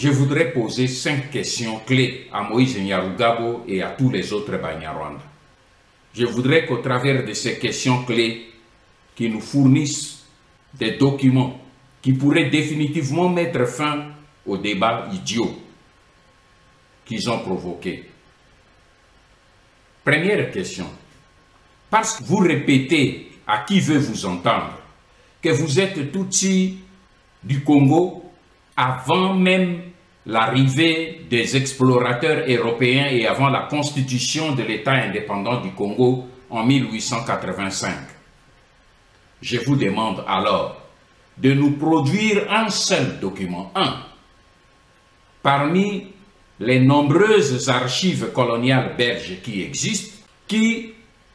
je voudrais poser 5 questions clés à Moïse Nyarugabo et à tous les autres Banyarwanda. Je voudrais qu'au travers de ces questions clés, qu'ils nous fournissent des documents qui pourraient définitivement mettre fin au débat idiot qu'ils ont provoqué. Première question. Parce que vous répétez à qui veut vous entendre que vous êtes Tutsi du Congo avant même l'arrivée des explorateurs européens et avant la constitution de l'État indépendant du Congo en 1885. Je vous demande alors de nous produire un seul document, parmi les nombreuses archives coloniales belges qui existent, qui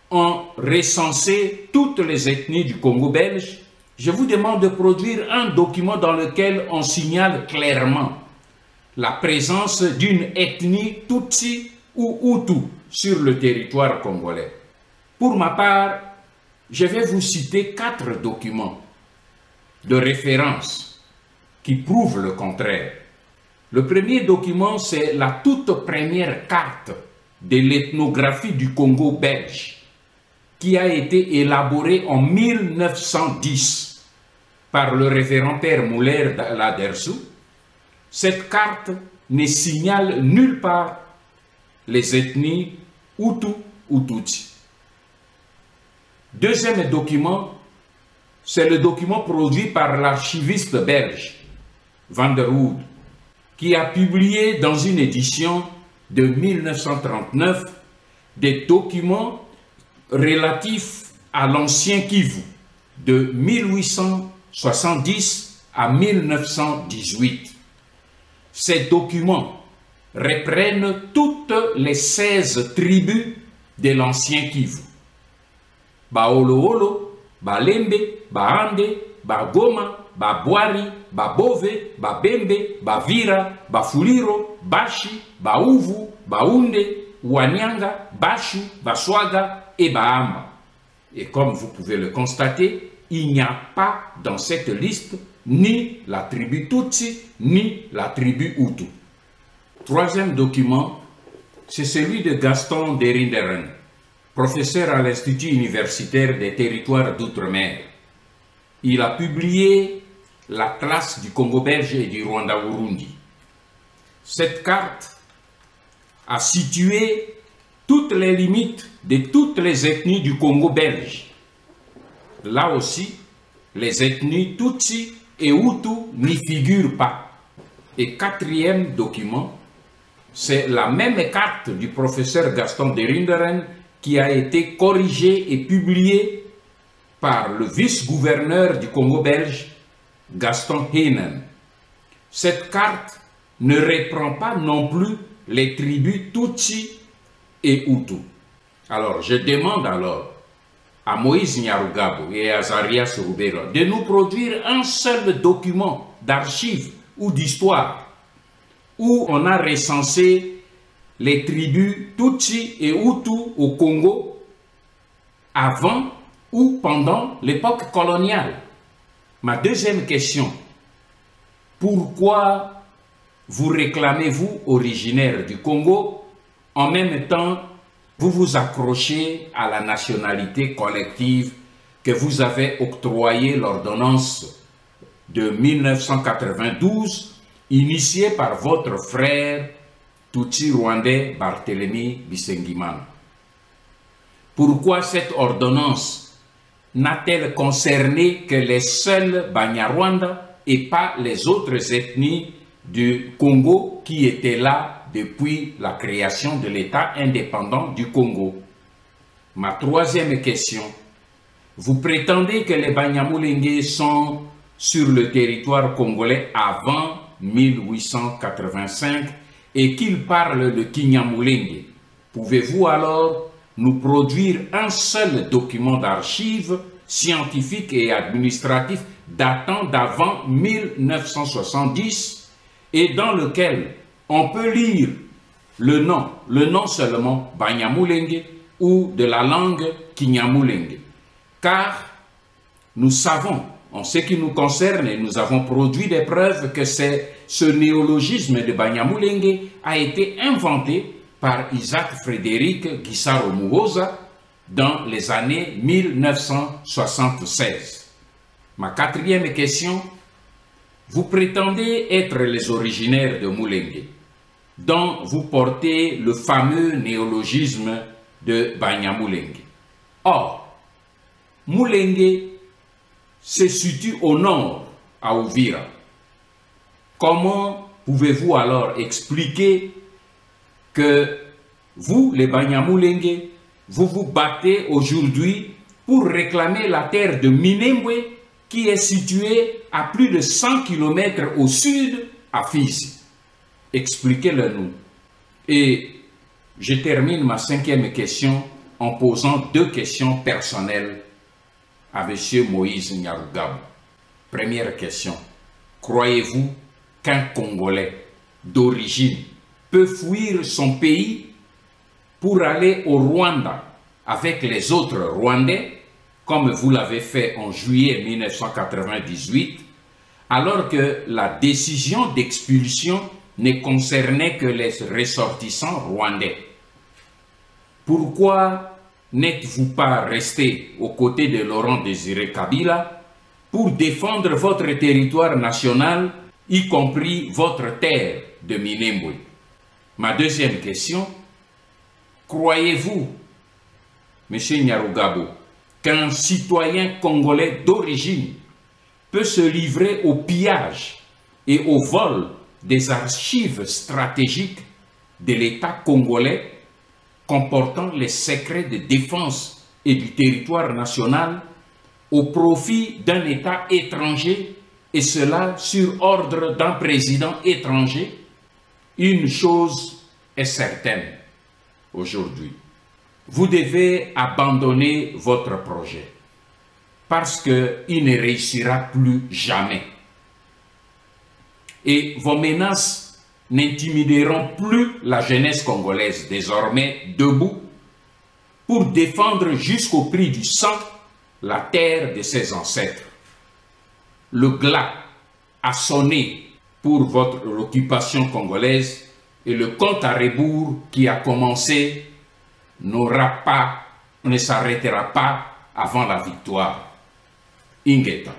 ont recensé toutes les ethnies du Congo belge. Je vous demande de produire un document dans lequel on signale clairement la présence d'une ethnie Tutsi ou Hutu sur le territoire congolais. Pour ma part, je vais vous citer 4 documents de référence qui prouvent le contraire. Le premier document, c'est la toute première carte de l'ethnographie du Congo belge qui a été élaborée en 1910 par le révérend père Muller Ladersou. Cette carte ne signale nulle part les ethnies Hutu ou Tutsi. Deuxième document, c'est le document produit par l'archiviste belge Van der Hoed, qui a publié dans une édition de 1939 des documents relatifs à l'ancien Kivu de 1870 à 1918. Ces documents reprennent toutes les 16 tribus de l'ancien Kivu. Baolo-Olo, Balembe, Baande, Bagoma, Babwari, Babove, Babembe, Bavira, Bafuliro, Bashi, Bauvu, Baounde, Wanyanga, Bashu, Baswaga et Bahama. Et comme vous pouvez le constater, il n'y a pas dans cette liste ni la tribu Tutsi, ni la tribu Hutu. Troisième document, c'est celui de Gaston Derinderen, professeur à l'Institut universitaire des territoires d'outre-mer. Il a publié l'Atlas du Congo belge et du Rwanda-Burundi. Cette carte a situé toutes les limites de toutes les ethnies du Congo belge. Là aussi, les ethnies Tutsi et Hutu n'y figurent pas. Et quatrième document, c'est la même carte du professeur Gaston Derinderen qui a été corrigée et publiée par le vice-gouverneur du Congo belge, Gaston Heinen. Cette carte ne reprend pas non plus les tribus Tutsi et Hutu. Alors, je demande alors à Moïse Nyarugabo et à Zarias Rubera de nous produire un seul document d'archives ou d'histoire où on a recensé les tribus Tutsi et Hutu au Congo avant ou pendant l'époque coloniale. Ma deuxième question, pourquoi vous réclamez-vous originaire du Congo, en même temps vous vous accrochez à la nationalité collective que vous avez octroyée l'ordonnance de 1992, initiée par votre frère Tutsi rwandais Barthélemy Bisengimana. Pourquoi cette ordonnance n'a-t-elle concerné que les seuls Banyarwanda et pas les autres ethnies du Congo qui étaient là depuis la création de l'État indépendant du Congo? Ma troisième question, vous prétendez que les Banyamulenge sont sur le territoire congolais avant 1885 et qu'ils parlent le Kinyamulenge. Pouvez-vous alors nous produire un seul document d'archives scientifiques et administratifs datant d'avant 1970 et dans lequel on peut lire le nom seulement Banyamulenge ou de la langue Kinyamulenge? Car nous savons en ce qui nous concerne, nous avons produit des preuves que ce néologisme de Banyamulenge a été inventé par Isaac Frédéric Gisaro Muhoza dans les années 1976. Ma quatrième question, vous prétendez être les originaires de Mulenge, dont vous portez le fameux néologisme de Banyamulenge. Or, Mulenge se situe au nord, à Uvira. Comment pouvez-vous alors expliquer que vous, les Banyamulenge, vous vous battez aujourd'hui pour réclamer la terre de Minembwe qui est située à plus de 100 km au sud, à Fizi? Expliquez-le nous. Et je termine ma cinquième question en posant deux questions personnelles à M. Moïse Nyarugabo. Première question. Croyez-vous qu'un Congolais d'origine peut fuir son pays pour aller au Rwanda avec les autres Rwandais, comme vous l'avez fait en juillet 1998, alors que la décision d'expulsion ne concernait que les ressortissants rwandais? Pourquoi n'êtes-vous pas resté aux côtés de Laurent Désiré Kabila pour défendre votre territoire national, y compris votre terre de Minembwe? Ma deuxième question, croyez-vous, M. Nyarugabo, qu'un citoyen congolais d'origine peut se livrer au pillage et au vol des archives stratégiques de l'État congolais comportant les secrets de défense et du territoire national au profit d'un État étranger, et cela sur ordre d'un président étranger? Une chose est certaine aujourd'hui, vous devez abandonner votre projet parce qu'il ne réussira plus jamais. Et vos menaces n'intimideront plus la jeunesse congolaise, désormais debout, pour défendre jusqu'au prix du sang la terre de ses ancêtres. Le glas a sonné pour votre occupation congolaise et le compte à rebours qui a commencé ne s'arrêtera pas avant la victoire. Ingeta.